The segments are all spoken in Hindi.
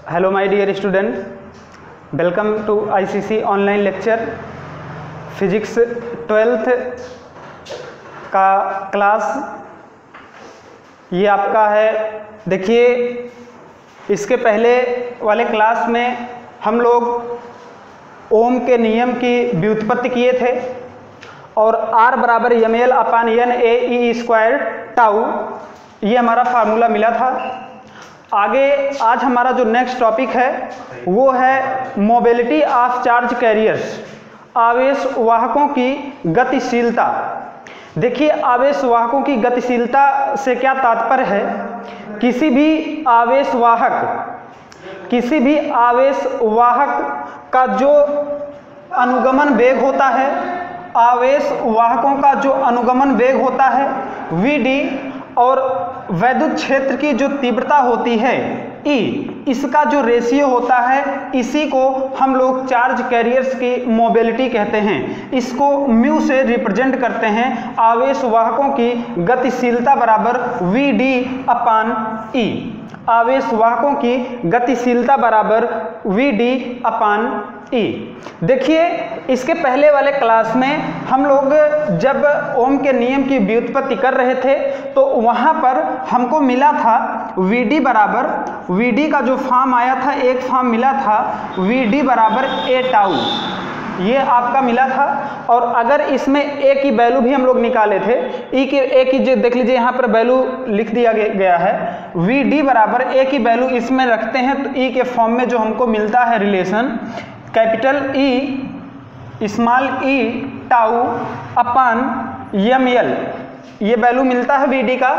Hello my dear student, welcome to ICC online lecture physics 12th का क्लास ये आपका है। देखिए, इसके पहले वाले क्लास में हम लोग ओम के नियम की व्युत्पत्ति किए थे और R बराबर ml/n/a/e² टाउ ये हमारा फार्मूला मिला था। आगे आज हमारा जो नेक्स्ट टॉपिक है वो है मोबिलिटी ऑफ चार्ज कैरियर्स, आवेश वाहकों की गतिशीलता। देखिए, आवेश वाहकों की गतिशीलता से क्या तात्पर्य है? किसी भी आवेश वाहक का जो अनुगमन वेग होता है, आवेश वाहकों का जो अनुगमन वेग होता है Vd, और वैद्युत क्षेत्र की जो तीव्रता होती है E, इसका जो रेशियो होता है, इसी को हम लोग चार्ज कैरियर्स की मोबिलिटी कहते हैं। इसको म्यू से रिप्रेजेंट करते हैं। आवेश वाहकों की गतिशीलता बराबर Vd/E। आवेश वाहकों की गतिशीलता बराबर Vd/E। देखिए, इसके पहले वाले क्लास में हम लोग जब ओम के नियम की व्युत्पत्ति कर रहे थे तो वहाँ पर हमको मिला था Vd बराबर, Vd का जो फॉर्म आया था, एक फॉर्म मिला था Vd बराबर a टाउ, ये आपका मिला था। और अगर इसमें a की वैल्यू भी हम लोग निकाले थे, a की जो देख लीजिए यहाँ पर वैल्यू लिख दिया गया है, Vd बराबर a की वैल्यू इसमें रखते हैं तो e के फॉर्म में जो हमको मिलता है relation, capital E small e tau upon ml, ये वैल्यू मिलता है Vd का।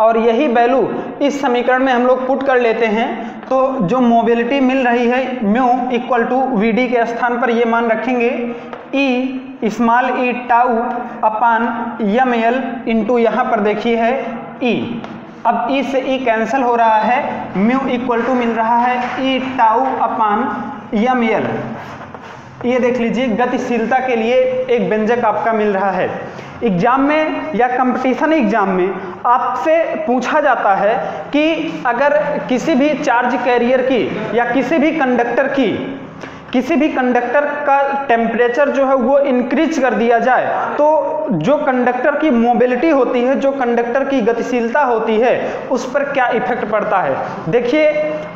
और यही वैल्यू इस समीकरण में हम लोग पुट कर लेते हैं तो जो मोबिलिटी मिल रही है म्यू इक्वल टू Vd के स्थान पर ये मान रखेंगे E small e tau upon ml into यहाँ पर देखिए है E। अब E से E कैंसिल हो रहा है, म्यू इक्वल टू मिल रहा है E टाउ अपान ml। ये देख लीजिए, गतिशीलता के लिए एक व्यंजक आपका मिल रहा है। एग्जाम में या कंपटीशन एग्जाम में आपसे पूछा जाता है कि अगर किसी भी चार्ज कैरियर की या किसी भी कंडक्टर का टेम्परेचर जो है वो इंक्रीज कर दिया जाए तो जो कंडक्टर की मोबिलिटी होती है, जो कंडक्टर की गतिशीलता होती है, उस पर क्या इफेक्ट पड़ता है। देखिए,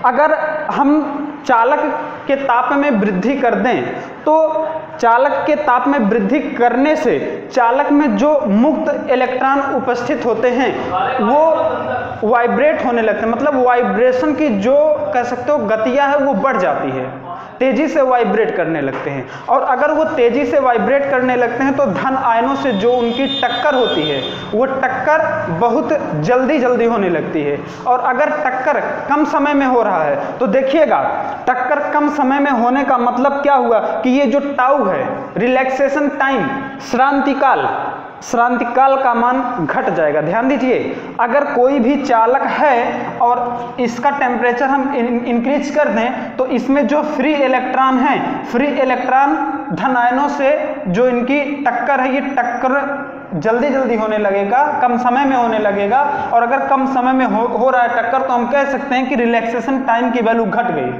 अगर हम चालक के ताप में वृद्धि कर दें तो चालक के ताप में वृद्धि करने से चालक में जो मुक्त इलेक्ट्रॉन उपस्थित होते हैं वो वाइब्रेट होने लगते हैं, मतलब वाइब्रेशन की जो कह सकते हो गतियां है वो बढ़ जाती है, तेजी से वाइब्रेट करने लगते हैं। और अगर वो तेजी से वाइब्रेट करने लगते हैं तो धन आयनों से जो उनकी टक्कर होती है वो टक्कर बहुत जल्दी होने लगती है। और अगर टक्कर कम समय में हो रहा है तो देखिएगा, टक्कर कम समय में होने का मतलब क्या हुआ कि ये जो टाउ है, रिलैक्सेशन टाइम, श्रांतिकाल का मान घट जाएगा। ध्यान दीजिए, अगर कोई भी चालक है और इसका टेम्परेचर हम इंक्रीज कर दें तो इसमें जो फ्री इलेक्ट्रॉन है, फ्री इलेक्ट्रॉन धन आयनों से जो इनकी टक्कर है, ये टक्कर जल्दी होने लगेगा, कम समय में होने लगेगा। और अगर कम समय में हो रहा है टक्कर तो हम कह सकते हैं कि रिलैक्सेशन टाइम की वैल्यू घट गई।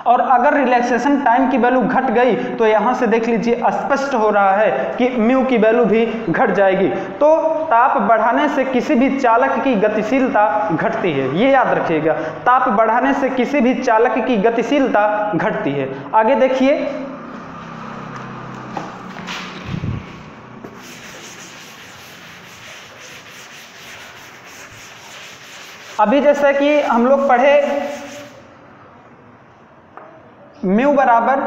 और अगर रिलैक्सेशन टाइम की वैल्यू घट गई तो यहाँ से देख लीजिए स्पष्ट हो रहा है कि म्यू की वैल्यू भी घट जाएगी। तो ताप बढ़ाने से किसी भी चालक की गतिशीलता घटती है, ये याद रखिएगा। ताप बढ़ाने से किसी भी चालक की गतिशीलता घटती है। आगे देखिए, अभी जैसे कि हम लोग पढ़े म्यू बराबर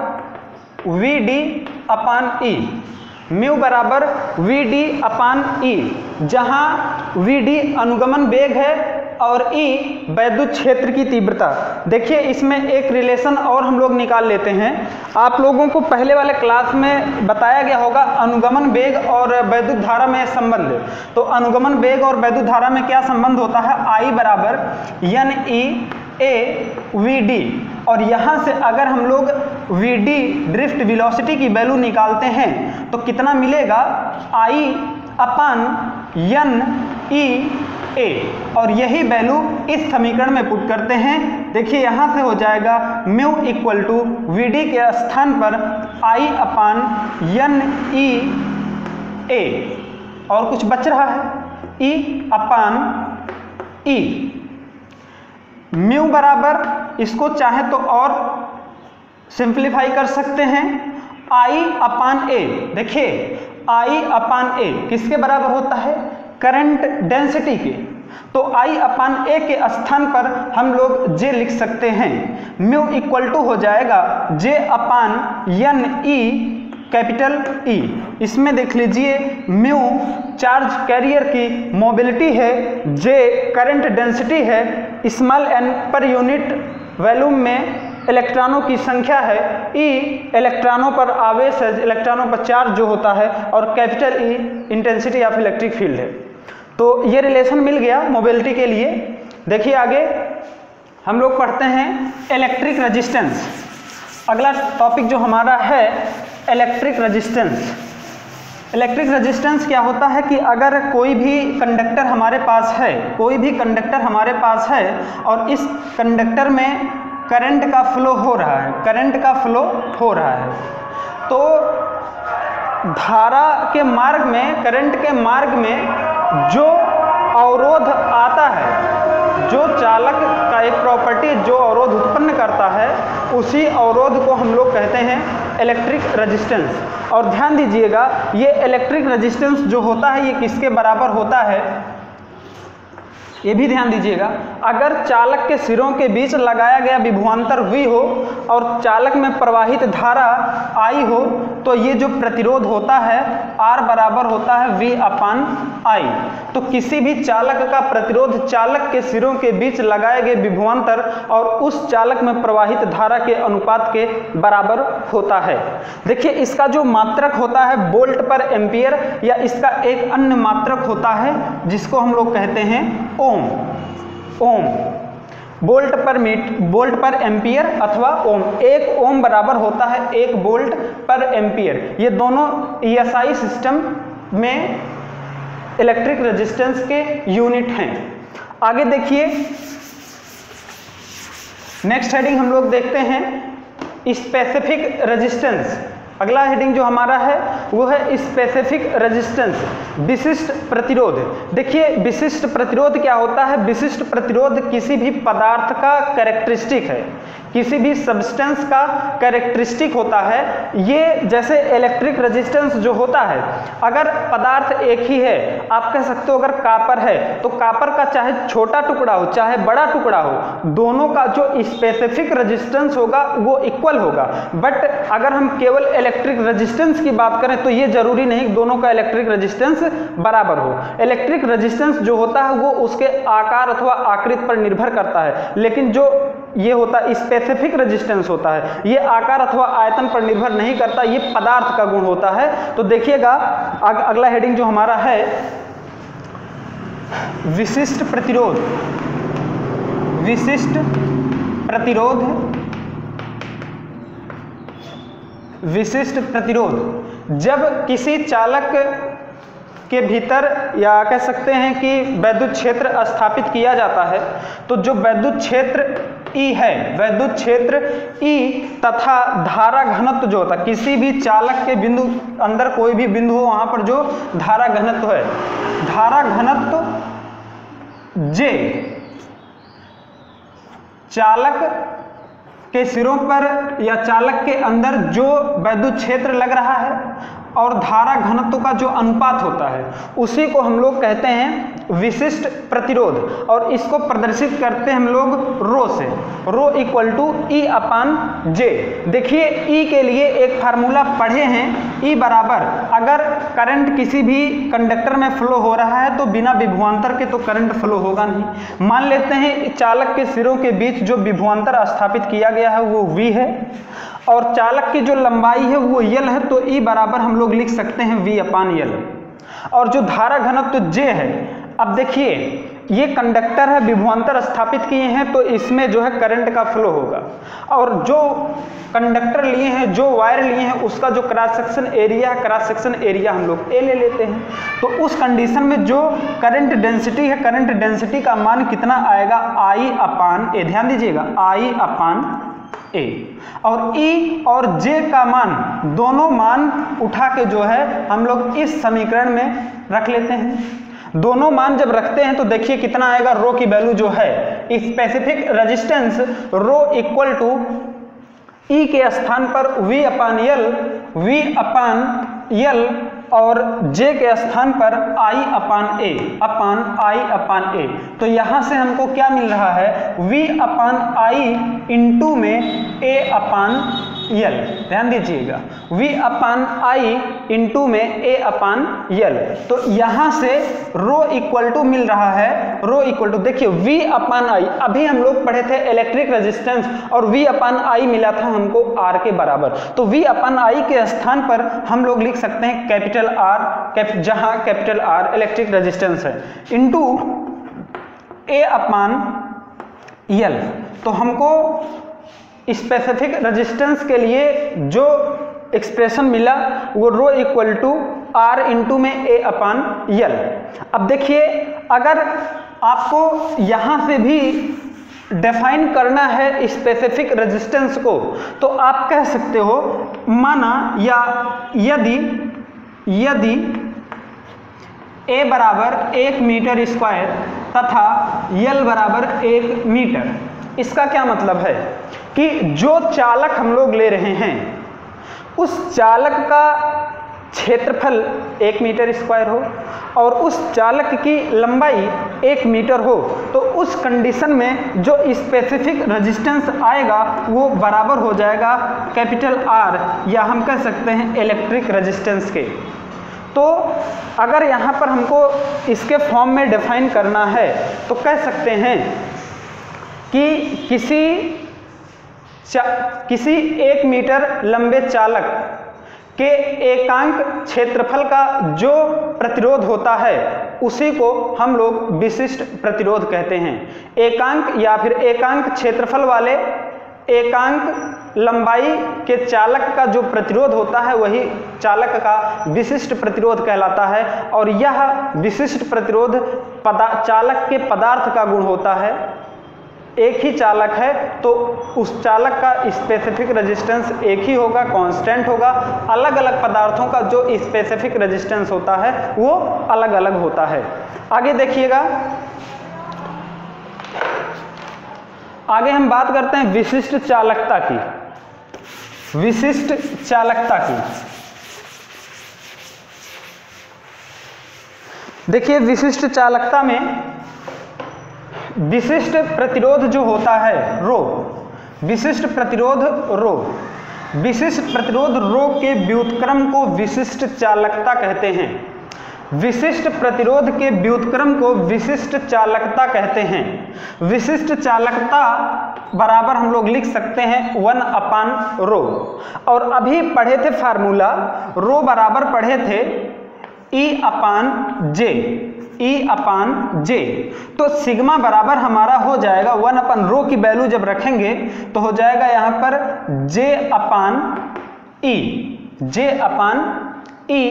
Vd/E, म्यू बराबर Vd/E, जहां Vd अनुगमन वेग है और E वैद्युत क्षेत्र की तीव्रता। देखिए, इसमें एक रिलेशन और हम लोग निकाल लेते हैं। आप लोगों को पहले वाले क्लास में बताया गया होगा अनुगमन वेग और वैद्युत धारा में संबंध। तो अनुगमन वेग और वैद्युत धारा में क्या संबंध होता है? I बराबर NE/AVD। और यहाँ से अगर हम लोग Vd ड्रिफ्ट वेलोसिटी की वैल्यू निकालते हैं तो कितना मिलेगा? I/NE ए, और यही वैल्यू इस समीकरण में पुट करते हैं। देखिए यहाँ से हो जाएगा mu equal to V D के स्थान पर आई अपान एन ई ए, और कुछ बच रहा है ई अपान ई। म्यू बराबर, इसको चाहे तो और सिंप्लीफाई कर सकते हैं, आई अपान ए। देखिए आई अपान ए किसके बराबर होता है? करंट डेंसिटी के। तो आई अपान ए के स्थान पर हम लोग जे लिख सकते हैं। म्यू इक्वल टू हो जाएगा जे अपान एन ई कैपिटल ई। इसमें देख लीजिए म्यू चार्ज कैरियर की मोबिलिटी है, जे करंट डेंसिटी है, स्मॉल एन पर यूनिट वॉल्यूम में इलेक्ट्रॉनों की संख्या है, ई इलेक्ट्रॉनों पर आवेश है, इलेक्ट्रॉनों पर चार्ज जो होता है, और capital E intensity of electric field है। तो ये रिलेशन मिल गया मोबिलिटी के लिए। देखिए आगे हम लोग पढ़ते हैं इलेक्ट्रिक रेजिस्टेंस। अगला टॉपिक जो हमारा है इलेक्ट्रिक रेजिस्टेंस। इलेक्ट्रिक रेजिस्टेंस क्या होता है कि अगर कोई भी कंडक्टर हमारे पास है, कोई भी कंडक्टर हमारे पास है और इस कंडक्टर में करंट का फ्लो हो रहा है, करंट का फ्लो हो रहा है, तो धारा के मार्ग में, करंट के मार्ग में जो अवरोध आता है, जो चालक का एक प्रॉपर्टी जो अवरोध उत्पन्न करता है, उसी अवरोध को हम लोग कहते हैं इलेक्ट्रिक रेजिस्टेंस। और ध्यान दीजिएगा ये इलेक्ट्रिक रेजिस्टेंस जो होता है ये किसके बराबर होता है, ये भी ध्यान दीजिएगा। अगर चालक के सिरों के बीच लगाया गया विभवांतर V हो और चालक में प्रवाहित धारा I हो, तो ये जो प्रतिरोध होता है R बराबर होता है V अपान I। तो किसी भी चालक का प्रतिरोध चालक के सिरों के बीच लगाए गए विभवांतर और उस चालक में प्रवाहित धारा के अनुपात के बराबर होता है। देखिए इसका जो मात्रक होता है वोल्ट पर एम्पियर, या इसका एक अन्य मात्रक होता है जिसको हम लोग कहते हैं ओम। ओम वोल्ट पर एम्पियर अथवा ओम। एक ओम बराबर होता है 1 वोल्ट पर एम्पियर। ये दोनों ESI सिस्टम में इलेक्ट्रिक रेजिस्टेंस के यूनिट हैं। आगे देखिए नेक्स्ट हेडिंग हम लोग देखते हैं स्पेसिफिक रेजिस्टेंस। अगला हेडिंग जो हमारा है वो है स्पेसिफिक रेजिस्टेंस, विशिष्ट प्रतिरोध। देखिए विशिष्ट प्रतिरोध क्या होता है? विशिष्ट प्रतिरोध किसी भी पदार्थ का कैरेक्टरिस्टिक है, किसी भी सब्सटेंस का कैरेक्टरिस्टिक होता है। ये जैसे इलेक्ट्रिक रेजिस्टेंस जो होता है, अगर पदार्थ एक ही है, आप कह सकते हो अगर कापर है तो कापर का चाहे छोटा टुकड़ा हो चाहे बड़ा टुकड़ा हो, दोनों का जो स्पेसिफिक रेजिस्टेंस होगा वो इक्वल होगा। बट अगर हम केवल इलेक्ट्रिक रेजिस्टेंस की बात करें तो ये जरूरी नहीं दोनों का इलेक्ट्रिक रेजिस्टेंस बराबर हो। इलेक्ट्रिक रेजिस्टेंस जो होता है वो उसके आकार अथवा आकृति पर निर्भर करता है, लेकिन जो ये होता है स्पेसिफिक रेजिस्टेंस होता है, ये आकार अथवा आयतन पर निर्भर नहीं करता, ये पदार्थ का गुण होता है। तो देखिएगा अगला हेडिंग जो हमारा है विशिष्ट प्रतिरोध। विशिष्ट प्रतिरोध, विशिष्ट प्रतिरोध जब किसी चालक के भीतर या कह सकते हैं कि वैद्युत क्षेत्र स्थापित किया जाता है, तो जो वैद्युत क्षेत्र E है, वैद्युत क्षेत्र E तथा धारा घनत्व जो होता है, किसी भी चालक के बिंदु अंदर कोई भी बिंदु हो वहां पर जो धारा घनत्व है, धारा घनत्व J चालक के सिरों पर या चालक के अंदर जो वैद्युत क्षेत्र लग रहा है और धारा घनत्व का जो अनुपात होता है उसी को हम लोग कहते हैं विशिष्ट प्रतिरोध। और इसको प्रदर्शित करते हैं हम लोग रो से, rho equal to E upon J। देखिए E के लिए एक फार्मूला पढ़े हैं, E बराबर, अगर करंट किसी भी कंडक्टर में फ्लो हो रहा है तो बिना विभवांतर के तो करंट फ्लो होगा नहीं। मान लेते हैं चालक के सिरों के बीच जो विभवांतर स्थापित किया गया है वो V है और चालक की जो लंबाई है वो L है, तो E बराबर हम लोग लिख सकते हैं V अपान L। और जो धारा घनत्व J है, अब देखिए ये कंडक्टर है, विभवांतर स्थापित किए हैं, तो इसमें जो है करंट का फ्लो होगा। और जो कंडक्टर लिए हैं, जो वायर लिए हैं, उसका जो क्रॉस सेक्शन एरिया है, क्रॉस सेक्शन एरिया हम लोग ए ले लेते हैं। तो उस कंडीशन में जो करंट डेंसिटी है, करंट डेंसिटी का मान कितना आएगा, I अपान ए। ध्यान दीजिएगा, I अपान ए। और E और J का मान, दोनों मान उठा के जो है हम लोग इस समीकरण में रख लेते हैं। दोनों मान जब रखते हैं तो देखिए कितना आएगा, रो की वैल्यू जो है, specific resistance rho equal to E के स्थान पर V अपान L, V अपान L और J के स्थान पर I upon A upon I upon A। तो यहाँ से हमको क्या मिल रहा है, V अपान I इंटू में A अपान L। ध्यान दीजिएगा, V अपान I इंटू में A अपान L। तो यहाँ से रो इक्वल टू मिल रहा है, रो इक्वल टू देखिए V अपान I, अभी हम लोग पढ़े थे इलेक्ट्रिक रेजिस्टेंस और V अपान I मिला था हमको R के बराबर। तो V अपान I के स्थान पर हम लोग लिख सकते हैं कैपिटल R, जहां कैपिटल R इलेक्ट्रिक रेजिस्टेंस है, इंटू A अपान L। तो हमको स्पेसिफिक रेजिस्टेंस के लिए जो एक्सप्रेशन मिला वो रो इक्वल टू R इंटू में A अपान L। अब देखिए, अगर आपको यहां से भी डिफाइन करना है स्पेसिफिक रेजिस्टेंस को, तो आप कह सकते हो, माना या यदि A बराबर 1 मीटर स्क्वायर तथा L बराबर 1 मीटर, इसका क्या मतलब है कि जो चालक हम लोग ले रहे हैं उस चालक का क्षेत्रफल 1 मीटर स्क्वायर हो और उस चालक की लंबाई 1 मीटर हो, तो उस कंडीशन में जो स्पेसिफिक रेजिस्टेंस आएगा वो बराबर हो जाएगा कैपिटल R, या हम कह सकते हैं इलेक्ट्रिक रेजिस्टेंस के। तो अगर यहाँ पर हमको इसके फॉर्म में डिफाइन करना है तो कह सकते हैं कि किसी 1 मीटर लंबे चालक के एकांक क्षेत्रफल का जो प्रतिरोध होता है उसी को हम लोग विशिष्ट प्रतिरोध कहते हैं। एकांक या फिर एकांक क्षेत्रफल वाले एकांक लंबाई के चालक का जो प्रतिरोध होता है वही चालक का विशिष्ट प्रतिरोध कहलाता है। और यह विशिष्ट प्रतिरोध चालक के पदार्थ का गुण होता है। एक ही चालक है तो उस चालक का स्पेसिफिक रेजिस्टेंस एक ही होगा, कांस्टेंट होगा। अलग अलग पदार्थों का जो स्पेसिफिक रेजिस्टेंस होता है वो अलग अलग होता है। आगे देखिएगा, आगे हम बात करते हैं विशिष्ट चालकता की। विशिष्ट चालकता की देखिए, विशिष्ट चालकता में विशिष्ट प्रतिरोध जो होता है रो, विशिष्ट प्रतिरोध रो, विशिष्ट प्रतिरोध रो के व्युत्क्रम को विशिष्ट चालकता कहते हैं। विशिष्ट प्रतिरोध के व्युत्क्रम को विशिष्ट चालकता कहते हैं। विशिष्ट चालकता बराबर हम लोग लिख सकते हैं 1 अपान रो। और अभी पढ़े थे फार्मूला, रो बराबर पढ़े थे E अपान जे, E अपान जे। तो सिग्मा बराबर हमारा हो जाएगा 1 अपान रो की वैल्यू जब रखेंगे तो हो जाएगा यहाँ पर J अपान E, J अपान E।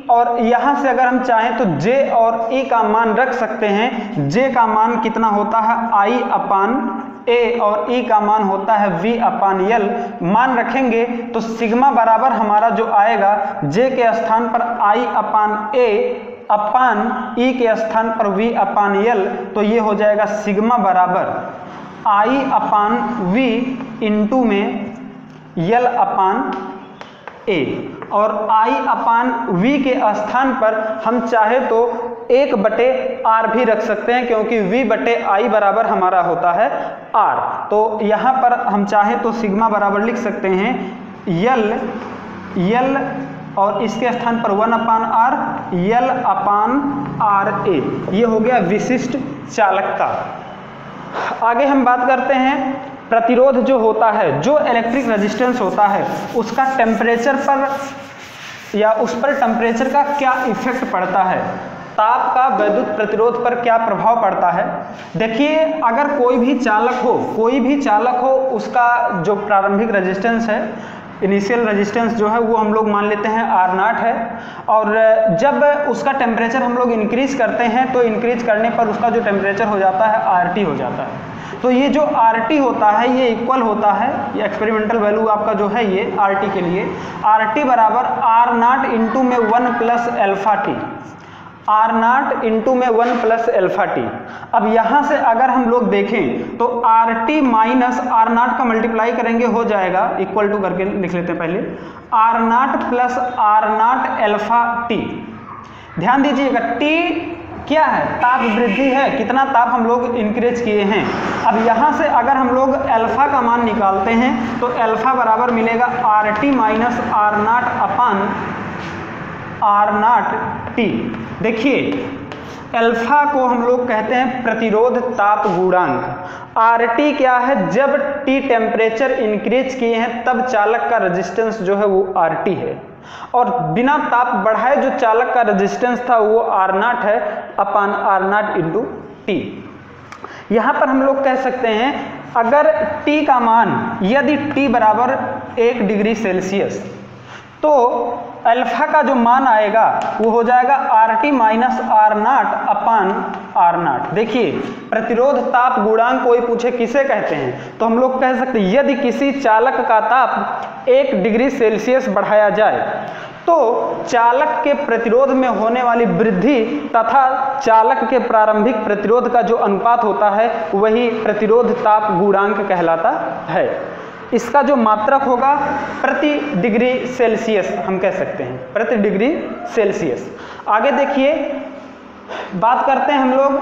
और यहाँ से अगर हम चाहें तो J और E का मान रख सकते हैं। J का मान कितना होता है I अपान A और E का मान होता है V अपान L। मान रखेंगे तो सिग्मा बराबर हमारा जो आएगा J के स्थान पर I upon A upon E के स्थान पर V अपान L। तो ये हो जाएगा सिग्मा बराबर I अपान V इंटू में L अपान A। और I अपान V के स्थान पर हम चाहे तो 1/R भी रख सकते हैं, क्योंकि V बटे I बराबर हमारा होता है R। तो यहाँ पर हम चाहे तो सिग्मा बराबर लिख सकते हैं L और इसके स्थान पर 1 अपान R, L अपान RA। ये हो गया विशिष्ट चालकता। आगे हम बात करते हैं प्रतिरोध जो होता है, जो इलेक्ट्रिक रेजिस्टेंस होता है उसका टेम्परेचर पर या उस पर टेम्परेचर का क्या इफेक्ट पड़ता है। ताप का वैद्युत प्रतिरोध पर क्या प्रभाव पड़ता है। देखिए, अगर कोई भी चालक हो उसका जो प्रारंभिक रेजिस्टेंस है, इनिशियल रेजिस्टेंस जो है वो हम लोग मान लेते हैं R0 है, और जब उसका टेम्परेचर हम लोग इंक्रीज करते हैं तो इंक्रीज करने पर उसका जो टेम्परेचर हो जाता है RT हो जाता है। तो ये जो RT होता है ये इक्वल होता है, ये एक्सपेरिमेंटल वैल्यू आपका जो है ये RT के लिए RT बराबर R0 इंटू में 1 plus alpha T, R0 into में 1 प्लस अल्फा टी। अब यहाँ से अगर हम लोग देखें तो RT माइनस R0 का मल्टीप्लाई करेंगे हो जाएगा, इक्वल टू करके लिख लेते हैं पहले, R0 plus R0 alpha T. ध्यान दीजिएगा, T क्या है, ताप वृद्धि है, कितना ताप हम लोग इंक्रीज किए हैं। अब यहाँ से अगर हम लोग अल्फा का मान निकालते हैं तो अल्फा बराबर मिलेगा RT माइनस R0 अपान R0 टी। देखिए, अल्फा को हम लोग कहते हैं प्रतिरोध ताप गुणांक, RT क्या है, जब T टेम्परेचर इंक्रीज किए हैं तब चालक का रेजिस्टेंस जो है वो RT है, और बिना ताप बढ़ाए जो चालक का रेजिस्टेंस था वो R0 है अपान R0 इंटू टी। यहाँ पर हम लोग कह सकते हैं अगर T का मान यदि T बराबर 1 डिग्री सेल्सियस तो अल्फा का जो मान आएगा वो हो जाएगा RT माइनस R0 अपान R0। देखिए, प्रतिरोध ताप गुणांक कोई पूछे किसे कहते हैं तो हम लोग कह सकते हैं यदि किसी चालक का ताप 1 डिग्री सेल्सियस बढ़ाया जाए तो चालक के प्रतिरोध में होने वाली वृद्धि तथा चालक के प्रारंभिक प्रतिरोध का जो अनुपात होता है वही प्रतिरोध ताप गुणांक कहलाता है। इसका जो मात्रक होगा प्रति डिग्री सेल्सियस हम कह सकते हैं, प्रति डिग्री सेल्सियस। आगे देखिए, बात करते हैं हम लोग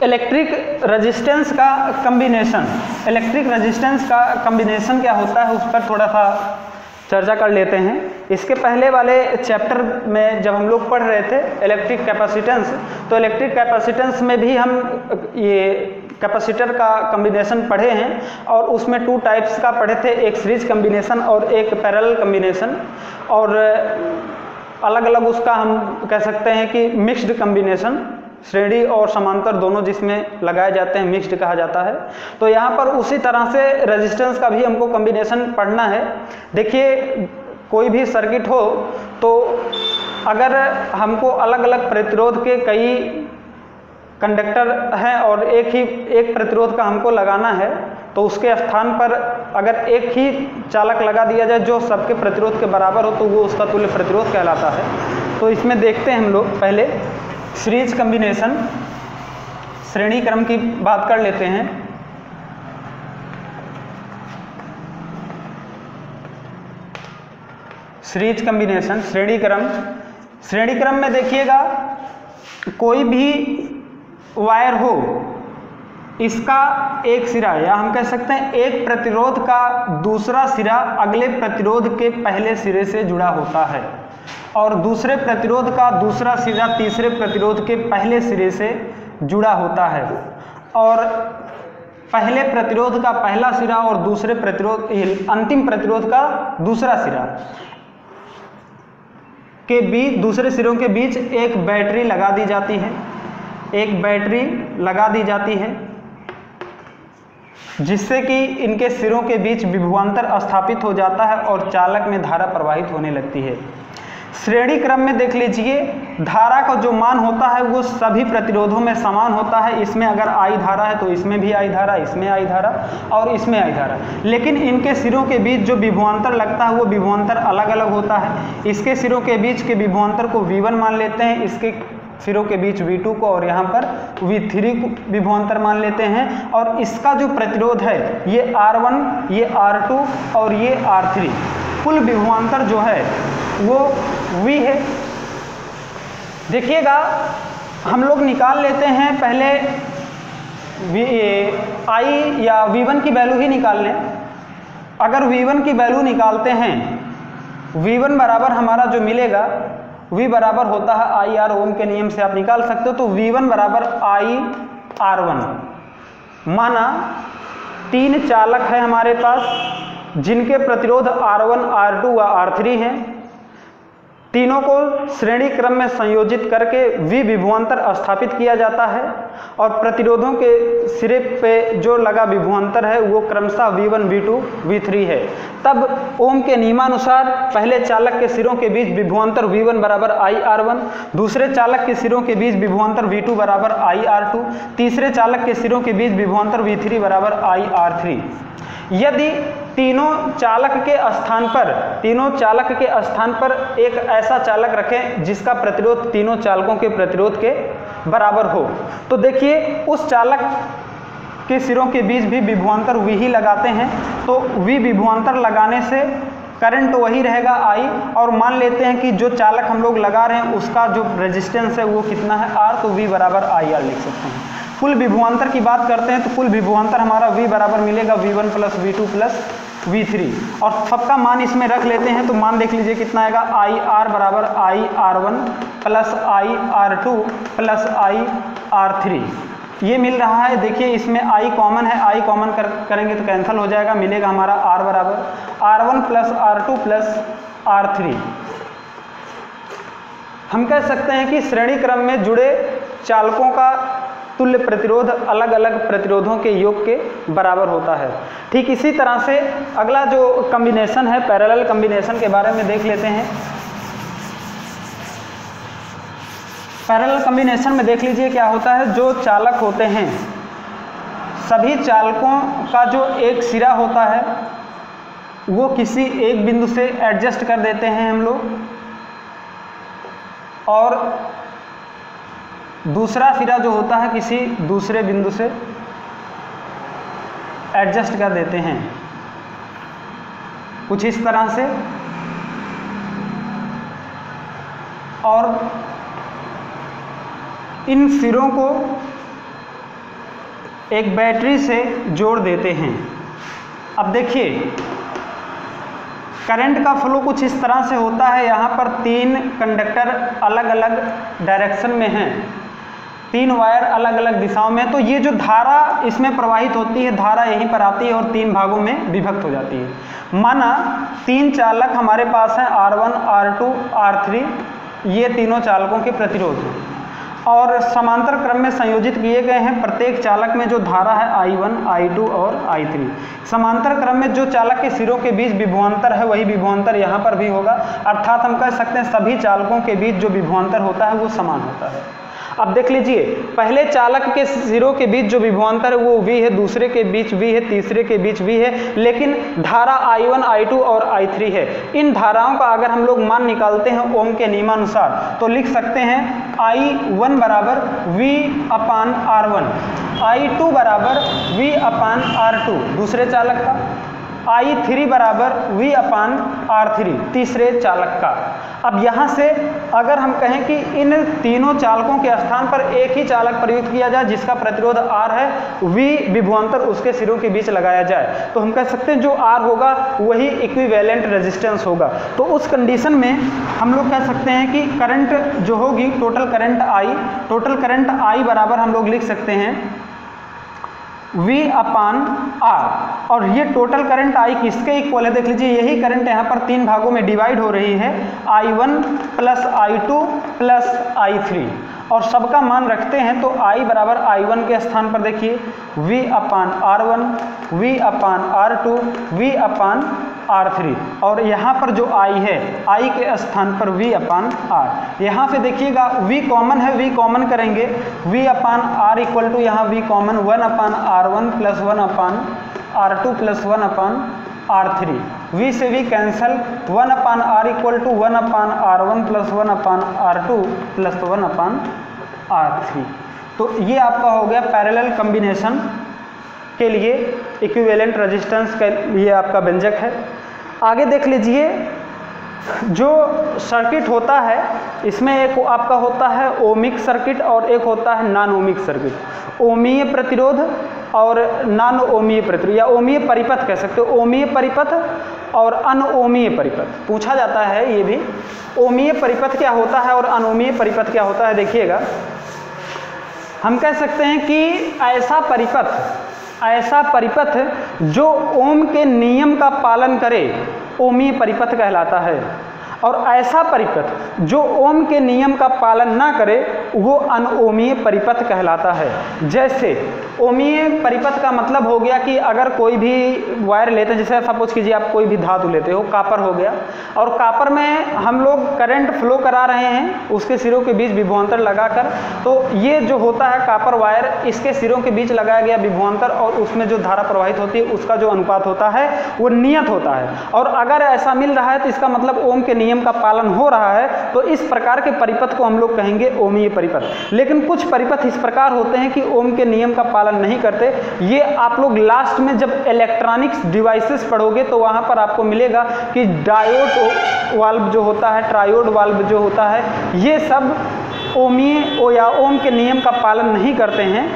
इलेक्ट्रिक रेजिस्टेंस का कम्बिनेशन। इलेक्ट्रिक रेजिस्टेंस का कम्बिनेशन क्या होता है उस पर थोड़ा सा चर्चा कर लेते हैं। इसके पहले वाले चैप्टर में जब हम लोग पढ़ रहे थे इलेक्ट्रिक कैपेसिटेंस, तो इलेक्ट्रिक कैपेसिटेंस में भी हम ये कैपेसिटर का कम्बिनेशन पढ़े हैं, और उसमें 2 टाइप्स का पढ़े थे, एक सीरीज कम्बिनेशन और एक पैरेलल कम्बिनेशन, और अलग अलग उसका हम कह सकते हैं कि मिक्स्ड कम्बिनेशन, श्रेणी और समांतर दोनों जिसमें लगाए जाते हैं मिक्स्ड कहा जाता है। तो यहाँ पर उसी तरह से रेजिस्टेंस का भी हमको कम्बिनेशन पढ़ना है। देखिए, कोई भी सर्किट हो तो अगर हमको अलग अलग प्रतिरोध के कई कंडक्टर हैं और एक प्रतिरोध का हमको लगाना है तो उसके स्थान पर अगर एक ही चालक लगा दिया जाए जो सबके प्रतिरोध के बराबर हो तो वो उसका तुल्य प्रतिरोध कहलाता है। तो इसमें देखते हैं हम लोग पहले सीरीज कम्बिनेशन, श्रेणी क्रम की बात कर लेते हैं। सीरीज कम्बिनेशन, श्रेणी क्रम में देखिएगा, कोई भी वायर हो, इसका एक सिरा या हम कह सकते हैं एक प्रतिरोध का दूसरा सिरा अगले प्रतिरोध के पहले सिरे से जुड़ा होता है, और दूसरे प्रतिरोध का दूसरा सिरा तीसरे प्रतिरोध के पहले सिरे से जुड़ा होता है, और पहले प्रतिरोध का पहला सिरा और दूसरे प्रतिरोध अंतिम प्रतिरोध का दूसरा सिरा के बीच, दूसरे सिरों के बीच एक बैटरी लगा दी जाती है, एक बैटरी लगा दी जाती है जिससे कि इनके सिरों के बीच विभवांतर स्थापित हो जाता है और चालक में धारा प्रवाहित होने लगती है। श्रेणी क्रम में देख लीजिए, धारा का जो मान होता है वो सभी प्रतिरोधों में समान होता है। इसमें अगर I धारा है तो इसमें भी I धारा, इसमें I धारा और इसमें I धारा, लेकिन इनके सिरों के बीच जो विभवांतर लगता है वो विभवांतर अलग अलग होता है। इसके सिरों के बीच के विभवांतर को V1 मान लेते हैं, इसके सिरों के बीच V2 को, और यहाँ पर V3 को विभवांतर मान लेते हैं, और इसका जो प्रतिरोध है ये R1, ये R2 और ये R3, कुल विभवांतर जो है वो V है। देखिएगा, हम लोग निकाल लेते हैं पहले I या V1 की वैल्यू ही निकाल लें। अगर V1 की वैल्यू निकालते हैं, V1 बराबर हमारा जो मिलेगा V बराबर होता है IR, ओम के नियम से आप निकाल सकते हो। तो V1 बराबर IR1। माना 3 चालक है हमारे पास जिनके प्रतिरोध R1, R2 व R3 हैं। तीनों को श्रेणी क्रम में संयोजित करके V विभवांतर स्थापित किया जाता है और प्रतिरोधों के सिरे पे जो लगा विभवांतर है वो क्रमशः V1, V2, V3 है। तब ओम के नियमानुसार पहले चालक के सिरों के बीच विभवांतर V1 बराबर IR1, दूसरे चालक के सिरों के बीच विभवांतर V2 बराबर IR2, तीसरे चालक के सिरों के बीच विभवांतर V3 बराबर IR3। यदि तीनों चालक के स्थान पर एक ऐसा चालक रखें जिसका प्रतिरोध तीनों चालकों के प्रतिरोध के बराबर हो, तो देखिए उस चालक के सिरों के बीच भी विभवांतर V ही लगाते हैं, तो V विभवांतर लगाने से करंट वही रहेगा I, और मान लेते हैं कि जो चालक हम लोग लगा रहे हैं उसका जो रेजिस्टेंस है वो कितना है R, तो V बराबर IR लिख सकते हैं। कुल विभवांतर की बात करते हैं तो कुल विभवांतर हमारा V बराबर मिलेगा V1 plus V2 plus V3, और सबका मान इसमें रख लेते हैं तो मान देख लीजिए कितना आएगा IR बराबर IR1 plus IR2 plus IR3, ये मिल रहा है। देखिए इसमें I कॉमन है, I कॉमन करेंगे तो कैंसिल हो जाएगा, मिलेगा हमारा R बराबर R1 plus R2 plus R3। हम कह सकते हैं कि श्रेणी क्रम में जुड़े चालकों का तुल्य प्रतिरोध अलग अलग प्रतिरोधों के योग के बराबर होता है। ठीक इसी तरह से अगला जो कॉम्बिनेशन है पैरेलल कॉम्बिनेशन के बारे में देख लेते हैं। पैरेलल कॉम्बिनेशन में देख लीजिए क्या होता है, जो चालक होते हैं सभी चालकों का जो एक सिरा होता है वो किसी एक बिंदु से एडजस्ट कर देते हैं हम लोग, और दूसरा सिरा जो होता है किसी दूसरे बिंदु से एडजस्ट कर देते हैं, कुछ इस तरह से। और इन सिरों को एक बैटरी से जोड़ देते हैं। अब देखिए करंट का फ्लो कुछ इस तरह से होता है, यहाँ पर 3 कंडक्टर अलग अलग डायरेक्शन में हैं, 3 वायर अलग अलग दिशाओं में, तो ये जो धारा इसमें प्रवाहित होती है धारा यहीं पर आती है और 3 भागों में विभक्त हो जाती है। माना 3 चालक हमारे पास हैं R1, R2, R3, ये तीनों चालकों के प्रतिरोध हैं और समांतर क्रम में संयोजित किए गए हैं। प्रत्येक चालक में जो धारा है I1, I2 और I3, समांतर क्रम में जो चालक के सिरों के बीच विभवांतर है वही विभवांतर यहाँ पर भी होगा, अर्थात हम कह सकते हैं सभी चालकों के बीच जो विभवांतर होता है वो समान होता है। अब देख लीजिए पहले चालक के सिरों के बीच जो विभवांतर है वो V है, दूसरे के बीच V है, तीसरे के बीच V है, लेकिन धारा I1, I2 और I3 है। इन धाराओं का अगर हम लोग मान निकालते हैं ओम के नियमानुसार तो लिख सकते हैं I1 बराबर V अपान R1, I2 बराबर V अपान R2 दूसरे चालक का, I3 बराबर V अपान R3 तीसरे चालक का। अब यहाँ से अगर हम कहें कि इन तीनों चालकों के स्थान पर एक ही चालक प्रयुक्त किया जाए जिसका प्रतिरोध R है, V विभवांतर उसके सिरों के बीच लगाया जाए, तो हम कह सकते हैं जो R होगा वही इक्विवेलेंट रेजिस्टेंस होगा। तो उस कंडीशन में हम लोग कह सकते हैं कि करंट जो होगी टोटल करंट I बराबर हम लोग लिख सकते हैं V अपान R, और ये टोटल करंट I किसके इक्वल है देख लीजिए, यही करंट यहाँ पर 3 भागों में डिवाइड हो रही है, I1 plus I2 plus I3, और सबका मान रखते हैं तो I बराबर I1 के स्थान पर देखिए V अपान R1, V अपान R2, V अपान R3, और यहाँ पर जो I है I के स्थान पर V अपान R। यहाँ से देखिएगा V कॉमन है, V कॉमन करेंगे V upon R equal to यहाँ V common 1 upon R1 plus 1 upon R2 plus 1 upon R3, V से V cancel, 1 upon R equal to 1 upon R1 plus 1 upon R2 plus 1 upon R3। तो ये आपका हो गया पैरेलल कॉम्बिनेशन के लिए इक्विवेलेंट रेजिस्टेंस के लिए आपका व्यंजक है। आगे देख लीजिए जो सर्किट होता है इसमें एक आपका होता है ओमिक सर्किट और एक होता है नॉन ओमिक सर्किट। ओमीय प्रतिरोध और नॉन ओमीय प्रतिरोध या ओमीय परिपथ कह सकते हो, ओमीय परिपथ और अनओमीय परिपथ पूछा जाता है। ये भी ओमीय परिपथ क्या होता है और अनओमीय परिपथ क्या होता है देखिएगा। हम कह सकते हैं कि ऐसा परिपथ जो ओम के नियम का पालन करे ओमीय परिपथ कहलाता है। और ऐसा परिपथ जो ओम के नियम का पालन ना करे वो अनओमीय परिपथ कहलाता है। जैसे ओमीय परिपथ का मतलब हो गया कि अगर कोई भी वायर लेते हैं, जैसे सपोज कीजिए आप कोई भी धातु लेते हो, कापर हो गया, और कापर में हम लोग करंट फ्लो करा रहे हैं उसके सिरों के बीच विभवांतर लगाकर, तो ये जो होता है कापर वायर, इसके सिरों के बीच लगाया गया विभवांतर और उसमें जो धारा प्रवाहित होती है उसका जो अनुपात होता है वो नियत होता है। और अगर ऐसा मिल रहा है तो इसका मतलब ओम के नियम का पालन हो रहा है, तो इस प्रकार के परिपथ को हम लोग कहेंगे ओमीय परिपथ। लेकिन कुछ परिपथ इस प्रकार होते हैं कि ओम के नियम का पालन नहीं करते। ये आप लोग लास्ट में जब इलेक्ट्रॉनिक्स डिवाइसेस पढ़ोगे तो वहां पर आपको मिलेगा कि डायोड वाल्व जो होता है, ट्रायोड वाल्व जो होता है, ये सब ओमीय या ओम के नियम का पालन नहीं करते हैं।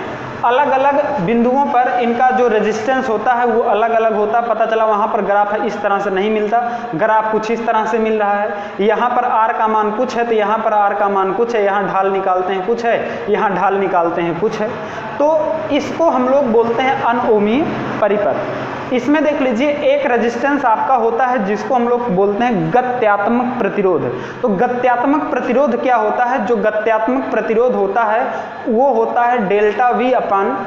अलग अलग बिंदुओं पर इनका जो रेजिस्टेंस होता है वो अलग अलग होता है। पता चला वहाँ पर ग्राफ है इस तरह से नहीं मिलता, ग्राफ कुछ इस तरह से मिल रहा है। यहाँ पर आर का मान कुछ है तो यहाँ पर आर का मान कुछ है, यहाँ ढाल निकालते हैं कुछ है, यहाँ ढाल निकालते हैं कुछ है, तो इसको हम लोग बोलते हैं अनओमीय परिपथ। इसमें देख लीजिए एक रेजिस्टेंस आपका होता है जिसको हम लोग बोलते हैं गत्यात्मक प्रतिरोध। तो गत्यात्मक प्रतिरोध क्या होता है? जो गत्यात्मक प्रतिरोध होता है वो होता है डेल्टा वी अपान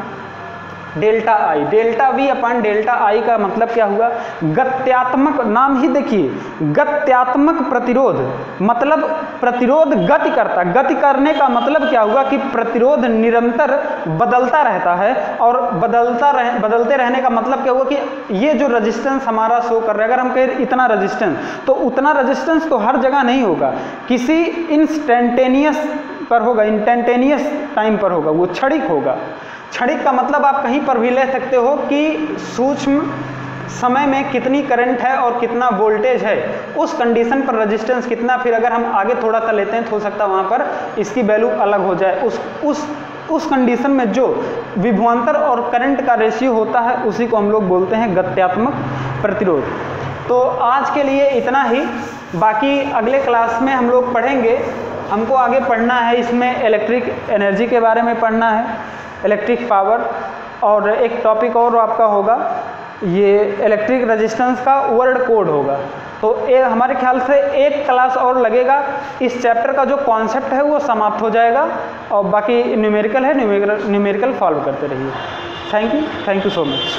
डेल्टा आई। डेल्टा वी अपान डेल्टा आई का मतलब क्या हुआ? गत्यात्मक, नाम ही देखिए, गत्यात्मक प्रतिरोध मतलब प्रतिरोध गति करता। गति करने का मतलब क्या हुआ कि प्रतिरोध निरंतर बदलता रहता है, और बदलते रहने का मतलब क्या हुआ कि ये जो रेजिस्टेंस हमारा शो कर रहा है, अगर हम कहें इतना रेजिस्टेंस, तो उतना रेजिस्टेंस तो हर जगह नहीं होगा, किसी इंस्टेंटेनियस पर होगा, इंस्टेंटेनियस टाइम पर होगा, वो क्षणिक होगा। क्षणिक का मतलब आप कहीं पर भी ले सकते हो कि सूक्ष्म समय में कितनी करंट है और कितना वोल्टेज है, उस कंडीशन पर रेजिस्टेंस कितना, फिर अगर हम आगे थोड़ा सा लेते हैं तो हो सकता है वहाँ पर इसकी वैल्यू अलग हो जाए। उस कंडीशन में जो विभवांतर और करंट का रेशियो होता है उसी को हम लोग बोलते हैं गत्यात्मक प्रतिरोध। तो आज के लिए इतना ही, बाकी अगले क्लास में हम लोग पढ़ेंगे। हमको आगे पढ़ना है, इसमें इलेक्ट्रिक एनर्जी के बारे में पढ़ना है, इलेक्ट्रिक पावर, और एक टॉपिक और आपका होगा ये इलेक्ट्रिक रेजिस्टेंस का वर्ड कोड होगा। तो ये हमारे ख्याल से एक क्लास और लगेगा, इस चैप्टर का जो कॉन्सेप्ट है वो समाप्त हो जाएगा, और बाकी न्यूमेरिकल है, न्यूमेरिकल फॉलो करते रहिए। Thank you so much.